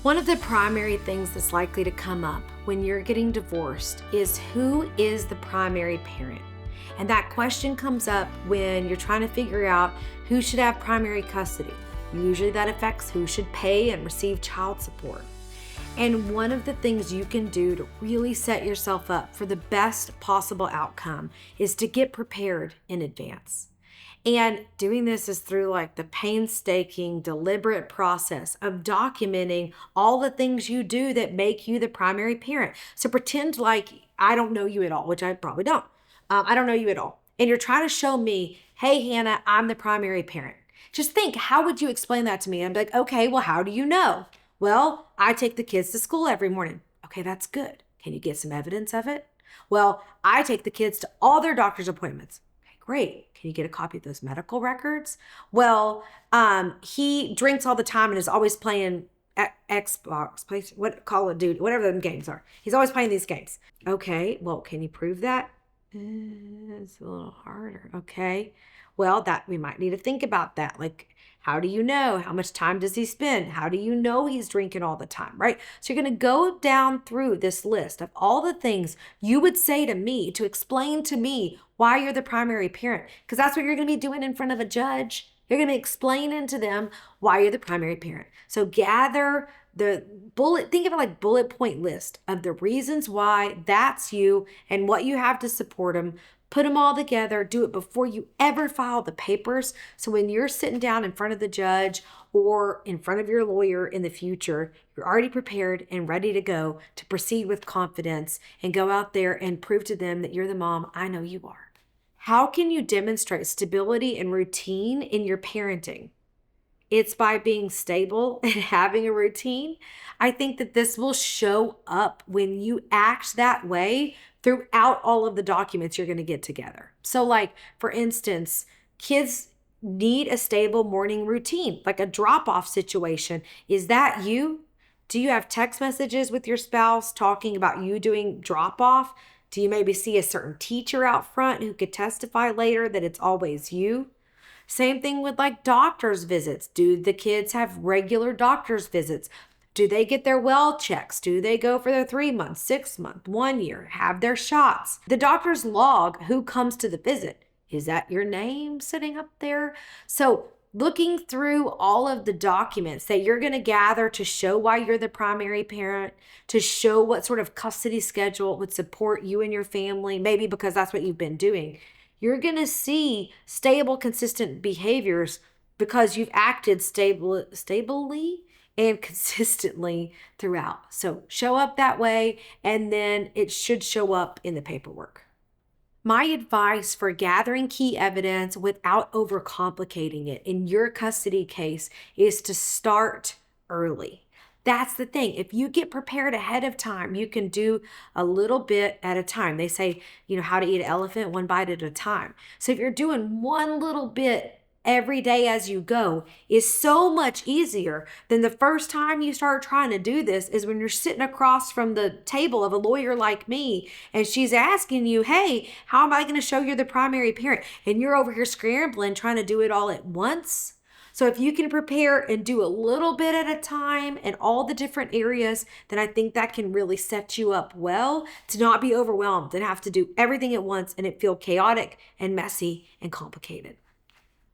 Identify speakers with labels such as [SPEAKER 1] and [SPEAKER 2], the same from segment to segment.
[SPEAKER 1] One of the primary things that's likely to come up when you're getting divorced is who is the primary parent? And that question comes up when you're trying to figure out who should have primary custody. Usually that affects who should pay and receive child support. And one of the things you can do to really set yourself up for the best possible outcome is to get prepared in advance. And doing this is through like the painstaking, deliberate process of documenting all the things you do that make you the primary parent. So pretend like I don't know you at all, which I probably don't. I don't know you at all. And you're trying to show me, hey, Hannah, I'm the primary parent. Just think, how would you explain that to me? I'm like, okay, well, how do you know? Well, I take the kids to school every morning. Okay, that's good. Can you get some evidence of it? Well, I take the kids to all their doctor's appointments. Okay, great. Can you get a copy of those medical records? Well, he drinks all the time and is always playing Xbox, Call of Duty, whatever the games are. He's always playing these games. Okay, well, can you prove that? It's a little harder. Okay, well, that we might need to think about that. Like, how do you know? How much time does he spend? How do you know he's drinking all the time, right? So you're going to go down through this list of all the things you would say to me to explain to me why you're the primary parent, because that's what you're going to be doing in front of a judge. You're going to explain to them why you're the primary parent. So gather think of it like bullet point list of the reasons why that's you and what you have to support them. Put them all together, do it before you ever file the papers. So when you're sitting down in front of the judge or in front of your lawyer in the future, you're already prepared and ready to go to proceed with confidence and go out there and prove to them that you're the mom I know you are. How can you demonstrate stability and routine in your parenting? It's by being stable and having a routine. I think that this will show up when you act that way throughout all of the documents you're going to get together. So like, for instance, kids need a stable morning routine, like a drop-off situation. Is that you? Do you have text messages with your spouse talking about you doing drop-off? Do you maybe see a certain teacher out front who could testify later that it's always you? Same thing with like doctor's visits. Do the kids have regular doctor's visits? Do they get their well checks? Do they go for their 3 months, 6 month, 1 year, have their shots? The doctor's log, who comes to the visit? Is that your name sitting up there? So looking through all of the documents that you're going to gather to show why you're the primary parent, to show what sort of custody schedule would support you and your family, maybe because that's what you've been doing. You're going to see stable, consistent behaviors because you've acted stably and consistently throughout. So show up that way, and then it should show up in the paperwork. My advice for gathering key evidence without overcomplicating it in your custody case is to start early. That's the thing. If you get prepared ahead of time, you can do a little bit at a time. They say, how to eat an elephant one bite at a time. So if you're doing one little bit every day as you go, is so much easier than the first time you start trying to do this is when you're sitting across from the table of a lawyer like me and she's asking you, hey, how am I going to show you're the primary parent? And you're over here scrambling trying to do it all at once. So if you can prepare and do a little bit at a time in all the different areas, then I think that can really set you up well to not be overwhelmed and have to do everything at once and it feel chaotic and messy and complicated.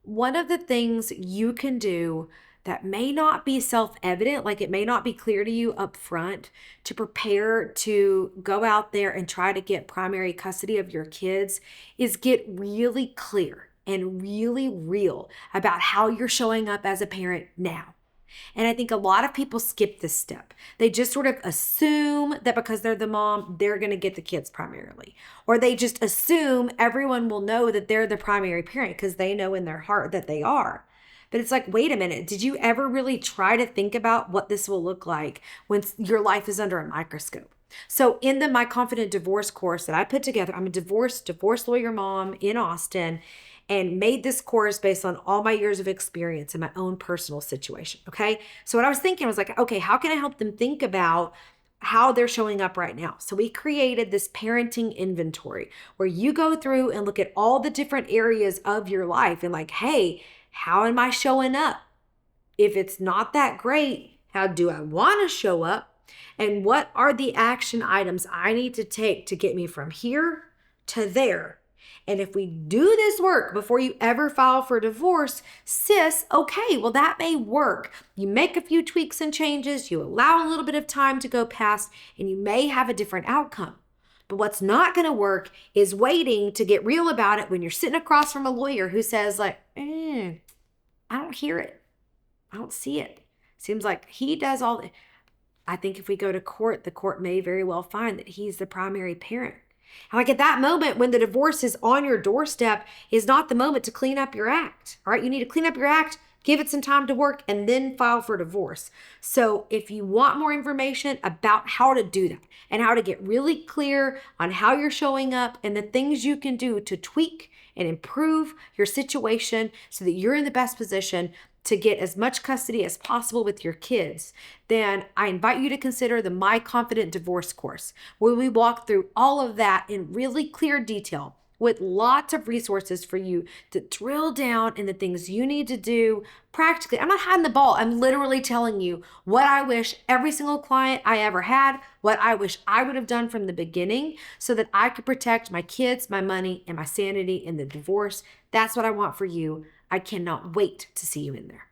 [SPEAKER 1] One of the things you can do that may not be self-evident, like it may not be clear to you up front, to prepare to go out there and try to get primary custody of your kids, is get really clear and really real about how you're showing up as a parent now. And I think a lot of people skip this step. They just sort of assume that because they're the mom, they're going to get the kids primarily. Or they just assume everyone will know that they're the primary parent because they know in their heart that they are. But it's like, wait a minute, did you ever really try to think about what this will look like when your life is under a microscope? So in the My Confident Divorce course that I put together, I'm a divorce lawyer mom in Austin, and made this course based on all my years of experience in my own personal situation, okay? So what I was thinking was like, okay, how can I help them think about how they're showing up right now? So we created this parenting inventory where you go through and look at all the different areas of your life and like, hey, how am I showing up? If it's not that great, How do I want to show up? And what are the action items I need to take to get me from here to there? And if we do this work before you ever file for divorce, sis, okay, well, that may work. You make a few tweaks and changes, you allow a little bit of time to go past, and you may have a different outcome. But what's not going to work is waiting to get real about it when you're sitting across from a lawyer who says, like, I don't hear it. I don't see it. Seems like he does all the. I think if we go to court, the court may very well find that he's the primary parent. And like at that moment when the divorce is on your doorstep is not the moment to clean up your act. All right, you need to clean up your act, give it some time to work, and then file for divorce. So if you want more information about how to do that and how to get really clear on how you're showing up and the things you can do to tweak and improve your situation so that you're in the best position to get as much custody as possible with your kids, then I invite you to consider the My Confident Divorce course, where we walk through all of that in really clear detail with lots of resources for you to drill down in the things you need to do practically. I'm not hiding the ball. I'm literally telling you what I wish every single client I ever had, what I wish I would have done from the beginning so that I could protect my kids, my money, and my sanity in the divorce. That's what I want for you. I cannot wait to see you in there.